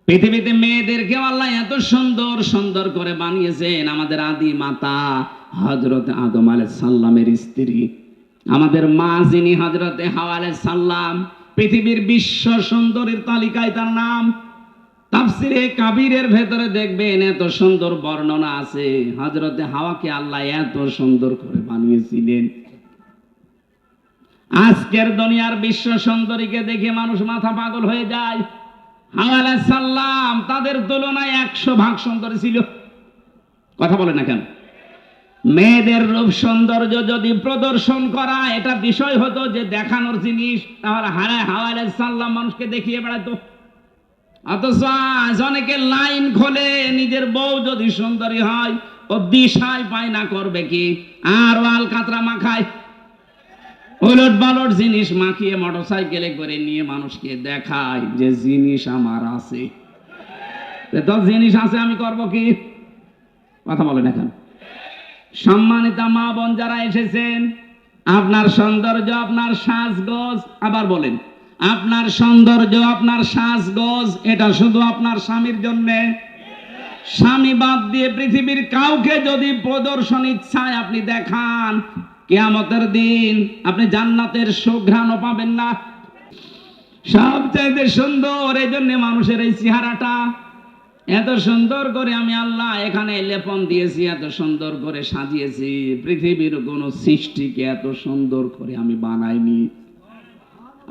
পৃথিবীতে মেয়েদেরকে আল্লাহ এত সুন্দর সুন্দর করে বানিয়েছেন। আমাদের আদি মাতা হযরত আদম আলাইহিস সালামের স্ত্রী, আমাদের মা যিনি হযরতে হাওয়া আলাইহিস সালাম, পৃথিবীর বিশ্ব সুন্দরীর তালিকায় তার নাম। তাফসিরে কাবীরের ভেতরে দেখবেন এত সুন্দর বর্ণনা আছে, হযরতে হাওয়াকে আল্লাহ এত সুন্দর করে বানিয়েছিলেন। আজকের দুনিয়ার বিশ্ব সুন্দরীকে দেখে মানুষ মাথা পাগল হয়ে যায়। হাওয়া আলাইহিস সালাম তাদের তুলনায় 100 ভাগ সুন্দর ছিল। কথা বলে না কেন? মেয়েদের রূপ সৌন্দর্য যদি প্রদর্শন করা এটা বিষয় হতো যে দেখানোর জিনিস, তাহলে হাওয়া আলাইহিস সালাম মানুষকে দেখিয়ে বেড়াতো। অথচ আজ অনেকে লাইন খোলে, নিজের বউ যদি সুন্দরী হয় ও দিশায় পায় না করবে কি, আর ওয়াল কাতরা মাখায়, উলট পালট জিনিস মাখিয়ে মোটরসাইকেলে করে নিয়ে মানুষকে দেখায় যে জিনিস আমার আছে। তো জিনিস আছে, আমি করব কি? কথা বলেন এখন। সম্মানিতা মা বোন যারা এসেছেন, আপনার সৌন্দর্য, আপনার সাজগোজ, আবার বলেন, আপনার সৌন্দর্য, আপনার সাজগোজ এটা শুধু আপনার স্বামীর জন্য। স্বামী বাদ দিয়ে পৃথিবীর কাউকে যদি প্রদর্শন ইচ্ছায় আপনি দেখান, কিয়ামতের দিন আপনি জান্নাতের সুঘ্রাণও পাবেন না। সবচাইতে সুন্দর এই জন্য মানুষের এই চেহারাটা এত সুন্দর করে আমি আল্লাহ এখানে লেপন দিয়েছি, এত সুন্দর করে সাজিয়েছি। পৃথিবীর কোন সৃষ্টিকে এত সুন্দর করে আমি বানাইনি।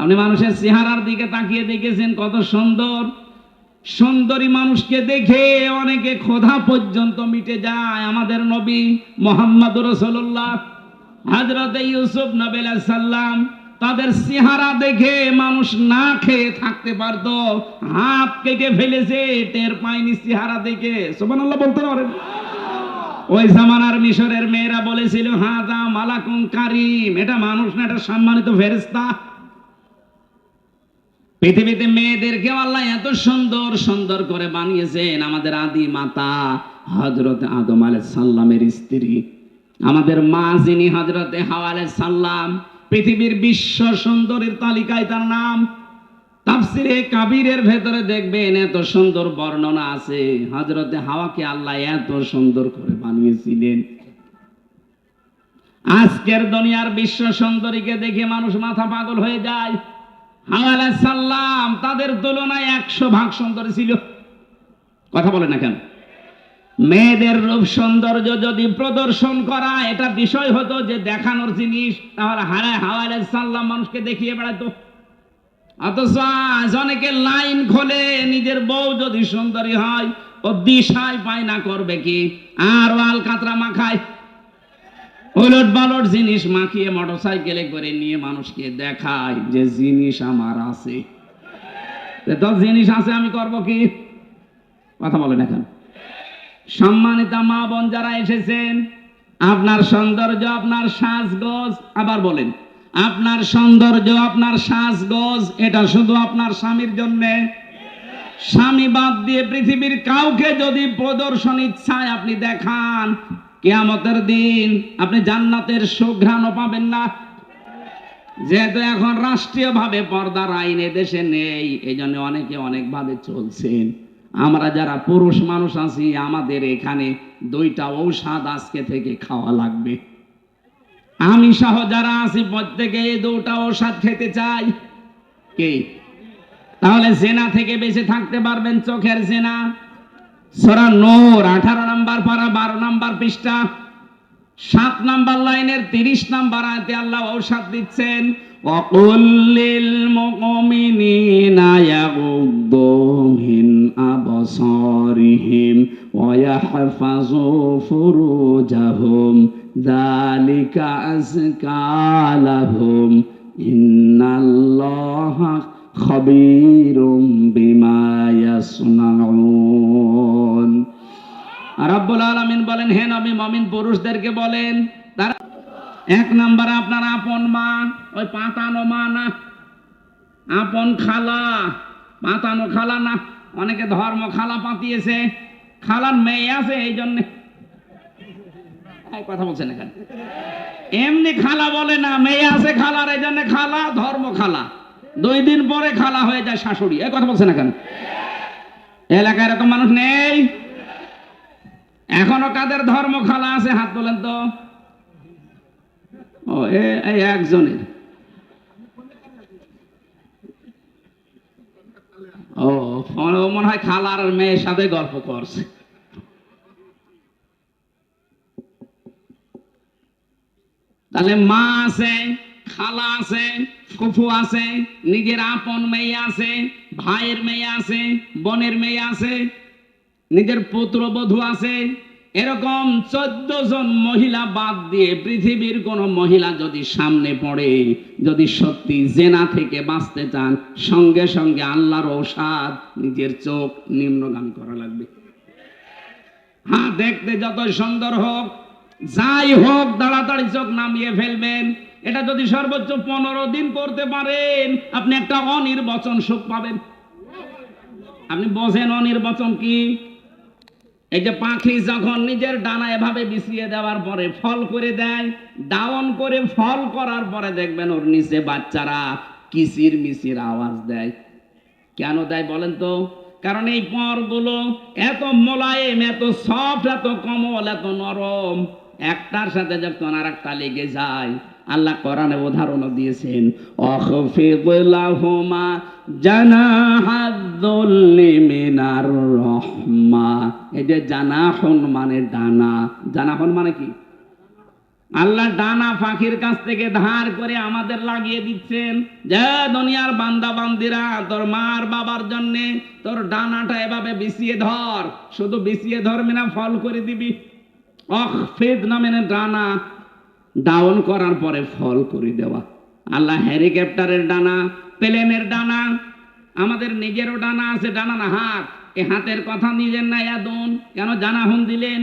আপনি মানুষের চেহারার দিকে তাকিয়ে দেখেছেন কত সুন্দর? সুন্দরী মানুষকে দেখে অনেকে ক্ষুধা পর্যন্ত মিটে যায়। আমাদের নবী মুহাম্মদুর রাসূলুল্লাহ হযরত ইউসুফ নবী আলাইহিস সালাম, তাদের চেহারা দেখে মানুষ না খেয়ে থাকতে পারতো, হাত কেটে ফেলেছে, টের পায়নি চেহারা দেখে। সুবহানাল্লাহ বলতে পারেন? ওই জামানার মিশরের মেয়েরা বলেছিল হাযা মালাকুন কারীম, এটা মানুষ না, এটা সম্মানিত ফেরেশতা। পৃথিবীতে মেয়েদেরকে আল্লাহ এত সুন্দর সুন্দর করে বানিয়েছেন। আমাদের আদি মাতা হযরত আদম আলাইহিস সালামের স্ত্রী, আমাদের মা যিনি হযরতে হাওয়া আলাইহিস সালাম, পৃথিবীর বিশ্ব সুন্দরীর তালিকায় তার নাম। তাফসিরে কাবীরের ভেতরে দেখবেন এত সুন্দর বর্ণনা আছে, হযরতে হাওয়াকে আল্লাহ এত সুন্দর করে বানিয়েছিলেন। আজকের দুনিয়ার বিশ্ব সুন্দরীকে দেখে মানুষ মাথা পাগল হয়ে যায়। হাওয়া আলাইহিস সালাম তাদের তুলনায় 100 ভাগ সুন্দর ছিল। কথা বলে না কেন? মেয়েদের রূপ সৌন্দর্য যদি প্রদর্শন করা এটা বিষয় হতো যে দেখানোর জিনিস, তাহলে হাওয়া আলাইহিস সালাম মানুষকে দেখিয়ে বেড়াতো। অথচ আজ অনেকে লাইন খোলে, নিজের বউ যদি সুন্দরী হয় ও দিশায় পায় না করবে কি, আর ওয়াল কাতরা মাখায়, উলট পালট জিনিস মাখিয়ে মোটরসাইকেলে করে নিয়ে মানুষকে দেখায় যে জিনিস আমার আছে। তো জিনিস আছে, আমি করব কি? কথা বলেন এখন। সম্মানিতা মা বোন যারা এসেছেন, আপনার সৌন্দর্য, আপনার সাজগোজ, আবার বলেন, আপনার সৌন্দর্য, আপনার সাজগোজ এটা শুধু আপনার স্বামীর জন্য। স্বামী বাদ দিয়ে পৃথিবীর কাউকে যদি প্রদর্শন ইচ্ছায় আপনি দেখান, কিয়ামতের দিন আপনি জান্নাতের সুঘ্রাণও পাবেন না। যেহেতু এখন রাষ্ট্রীয়ভাবে পর্দার আইন দেশে নেই, এই জন্য অনেকে অনেকভাবে চলছেন। আমরা যারা পুরুষ মানুষ আছি, আমাদের এখানে 2টা ঔষধ আজকে থেকে খাওয়া লাগবে। আমি সহ যারা আছি প্রত্যেকে 2টা ঔষধ খেতে চাই। কি? তাহলে জেনা থেকে বেঁচে থাকতে পারবেন। চোখের জেনা, সূরা নূর 18 নম্বর পারা 12 নম্বর পৃষ্ঠা 7 নম্বর লাইনের 30 নম্বর আয়াতে আল্লাহ ঔষধ দিচ্ছেন, ওয়াকুল লিল মুমিনিনা ইয়াগুদ্দু মিন আবসারিহিম ওয়া ইয়াহফাযু ফুরুজাহুম যালিকা আযকা লাহুম ইন্নাল্লাহা খাবীরুম বিমা ইয়াসনাউন। রব্বুল আলামিন বলেন, হে নবী মুমিন পুরুষদেরকে বলেন, তারা 1 নম্বরে আপনার আপন মা, ওই পাতানো মা না, আপন খালা, পাতানো খালা না। অনেকে ধর্ম খালা পাতিয়েছে, খালার মেয়ে আছে এই জন্য। কথা বলছেন এখানে, এমনি খালা বলে না, মেয়ে আছে খালার এই জন্য খালা, ধর্ম খালা। 2 দিন পরে খালা হয়ে যায় শাশুড়ি। এই কথা বলছেন এখানে। এলাকায় এরকম মানুষ নেই? এখনো কাদের ধর্ম খালা আছে হাত তোলেন তো। ও এই একজনের। ও মনে হয় খালার মেয়ের সাথে গল্প করছে। তাহলে মা আছে, খালা আছে, ফুফু আছে, নিজের আপন মেয়ে আছে, ভাইয়ের মেয়ে আছে, বোনের মেয়ে আছে, নিজের পুত্রবধূ আছে। এরকম 14 জন মহিলা বাদ দিয়ে পৃথিবীর কোন মহিলা যদি সামনে পড়ে, যদি সত্যি জেনা থেকে বাঁচতে চান, সঙ্গে সঙ্গে আল্লাহর ঔষধ নিজের চোখ নিম্নগামী করা লাগবে। হ্যাঁ, দেখতে যত সুন্দর হোক, যাই হোক, তাড়াতাড়ি চোখ নামিয়ে ফেলবেন। এটা যদি সর্বোচ্চ 15 দিন করতে পারেন, আপনি একটা অনির্বচন সুখ পাবেন। আপনি বোঝেন অনির্বচন কি? এই যে পাখি যখন নিজের ডানা এভাবে বিছিয়ে দেওয়ার পরে ফল করে দেয়, ডাউন করে ফল করার পরে দেখবেন ওর নিচে বাচ্চারা কিচির মিচির আওয়াজ দেয়। কেন দেয় বলেন তো? কারণ এই পরগুলো এত মোলায়েম, এত সফট, এত কোমল, এত নরম, একটার সাথে যখন আর একটা লেগে যায়, আল্লাহ কোরআনে উদাহরণ দিয়েছেন, অখফিদ লাহুমা জানাহাদ-যুল্লি মিনার রাহমা। এই যে জানাহুন মানে ডানা, জানাহুন মানে কি? আল্লাহ ডানা পাখির কাছ থেকে ধার করে আমাদের লাগিয়ে দিচ্ছেন, যে দুনিয়ার বান্দা বান্দিরা, তোর মার বাবার জন্য তোর ডানাটা এভাবে বিছিয়ে ধর। শুধু বিছিয়ে ধরবি না, ফল করে দিবি। অখফিদ নামে ডানা ডাউন করার পরে ফল করে দেওয়া। আল্লাহ হেলিকপ্টারের ডানা, প্লেনের ডানা, আমাদের নিজেরও ডানা আছে। ডানা না হাত, এই হাতের কথা নিজের না ইয়াদুন। কেন জানাহুন দিলেন?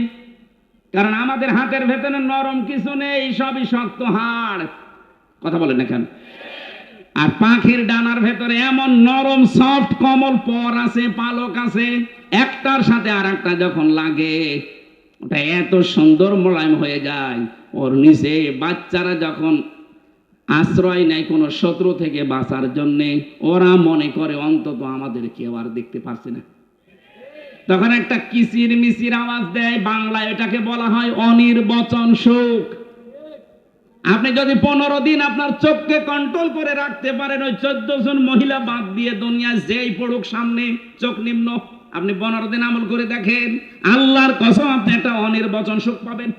কারণ আমাদের হাতের ভেতরে নরম কিছু নেই, সবই শক্ত হাড়। কথা বলেন না কেন? আর পাখির ডানার ভেতরে এমন নরম সফট কোমল পর আছে, পালক আছে, একটার সাথে আর একটা যখন লাগে ওটা এত সুন্দর মোলায়েম হয়ে যায়। ওর নিচে বাচ্চারা যখন আশ্রয় নেয় কোনো শত্রু থেকে বাঁচার জন্যে, ওরা মনে করে অন্তত আমাদের কেউ আর দেখতে পারছে না, তখন একটা কিচির মিচির আওয়াজ দেয়। বাংলায় এটাকে বলা হয় অনির্বচন সুখ। আপনি যদি 15 দিন আপনার চোখকে কন্ট্রোল করে রাখতে পারেন, ওই 14 জন মহিলা বাদ দিয়ে দুনিয়া যেই পড়ুক সামনে, চোখ নিম্ন, আপনি 15 দিন আমল করে দেখেন, আল্লাহর কসম আপনি একটা অনির্বচন সুখ পাবেন।